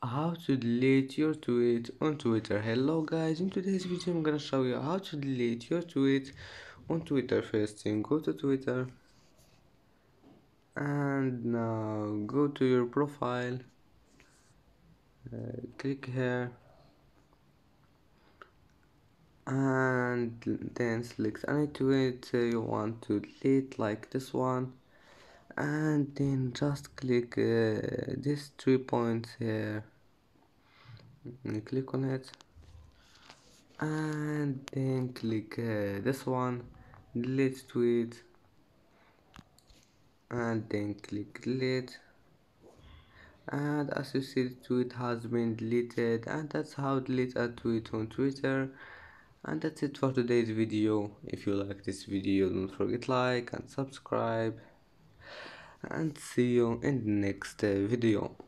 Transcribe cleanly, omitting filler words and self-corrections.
How to delete your tweet on Twitter. Hello guys, in today's video I'm gonna show you how to delete your tweet on Twitter. First thing, go to Twitter and now go to your profile, click here and then select any tweet you want to delete, like this one, and then just click these 3 points here and click on it, and then click this one, delete tweet, and then click delete, and as you see the tweet has been deleted. And that's how to delete a tweet on Twitter. And that's it for today's video. If you like this video, don't forget like and subscribe, and see you in the next video.